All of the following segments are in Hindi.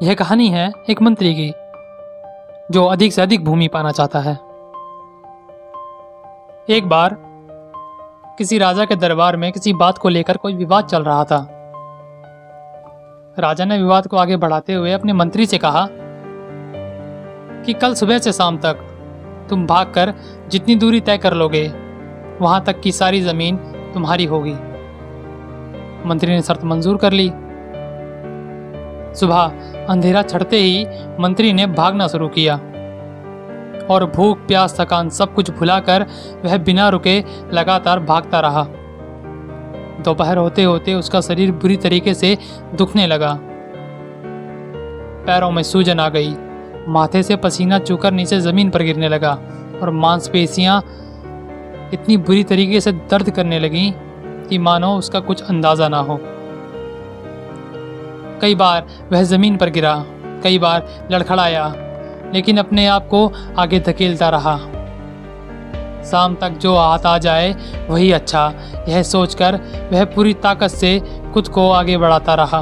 यह कहानी है एक मंत्री की जो अधिक से अधिक भूमि पाना चाहता है। एक बार किसी राजा के दरबार में किसी बात को लेकर कोई विवाद चल रहा था। राजा ने विवाद को आगे बढ़ाते हुए अपने मंत्री से कहा कि कल सुबह से शाम तक तुम भागकर जितनी दूरी तय कर लोगे वहां तक की सारी जमीन तुम्हारी होगी। मंत्री ने शर्त मंजूर कर ली। सुबह अंधेरा छटते ही मंत्री ने भागना शुरू किया और भूख प्यास थकान सब कुछ भुलाकर वह बिना रुके लगातार भागता रहा। दोपहर होते होते उसका शरीर बुरी तरीके से दुखने लगा। पैरों में सूजन आ गई, माथे से पसीना चूकर नीचे जमीन पर गिरने लगा और मांसपेशियां इतनी बुरी तरीके से दर्द करने लगीं कि मानो उसका कुछ अंदाजा ना हो। कई बार वह जमीन पर गिरा, कई बार लड़खड़ाया, लेकिन अपने आप को आगे धकेलता रहा। शाम तक जो हाथ आ जाए वही अच्छा, यह सोचकर वह पूरी ताकत से खुद को आगे बढ़ाता रहा।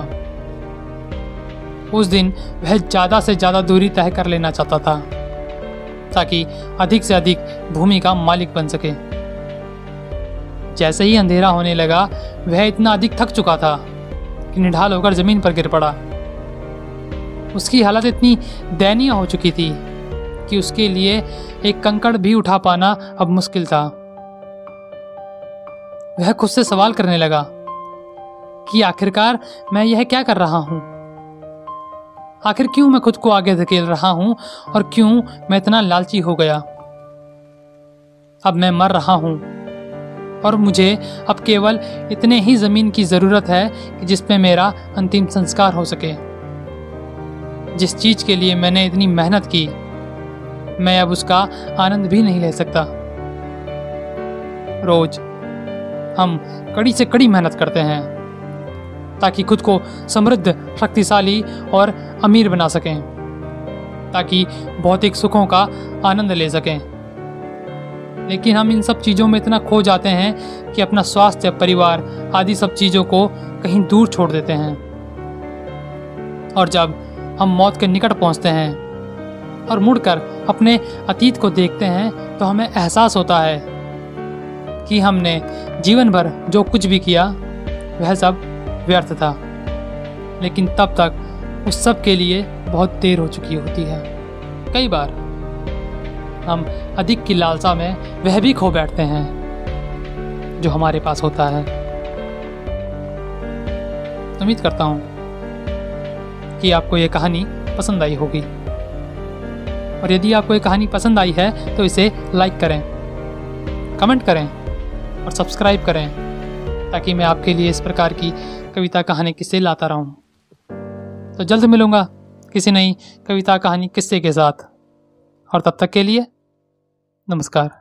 उस दिन वह ज़्यादा से ज़्यादा दूरी तय कर लेना चाहता था ताकि अधिक से अधिक भूमि का मालिक बन सके। जैसे ही अंधेरा होने लगा वह इतना अधिक थक चुका था कि निढाल होकर जमीन पर गिर पड़ा। उसकी हालत इतनी दयनीय हो चुकी थी कि उसके लिए एक कंकड़ भी उठा पाना अब मुश्किल था। वह खुद से सवाल करने लगा कि आखिरकार मैं यह क्या कर रहा हूं? आखिर क्यों मैं खुद को आगे धकेल रहा हूं और क्यों मैं इतना लालची हो गया? अब मैं मर रहा हूं और मुझे अब केवल इतने ही जमीन की जरूरत है कि जिस पे मेरा अंतिम संस्कार हो सके। जिस चीज के लिए मैंने इतनी मेहनत की, मैं अब उसका आनंद भी नहीं ले सकता। रोज हम कड़ी से कड़ी मेहनत करते हैं ताकि खुद को समृद्ध, शक्तिशाली और अमीर बना सकें, ताकि भौतिक सुखों का आनंद ले सकें। लेकिन हम इन सब चीज़ों में इतना खो जाते हैं कि अपना स्वास्थ्य, परिवार आदि सब चीज़ों को कहीं दूर छोड़ देते हैं। और जब हम मौत के निकट पहुंचते हैं और मुड़कर अपने अतीत को देखते हैं तो हमें एहसास होता है कि हमने जीवन भर जो कुछ भी किया वह सब व्यर्थ था। लेकिन तब तक उस सब के लिए बहुत देर हो चुकी होती है। कई बार हम अधिक की लालसा में वह भी खो बैठते हैं जो हमारे पास होता है। उम्मीद करता हूँ कि आपको यह कहानी पसंद आई होगी, और यदि आपको ये कहानी पसंद आई है तो इसे लाइक करें, कमेंट करें और सब्सक्राइब करें ताकि मैं आपके लिए इस प्रकार की कविता कहानी किस्से लाता रहूं। तो जल्द मिलूंगा किसी नई कविता कहानी किस्से के साथ, और तब तक के लिए नमस्कार।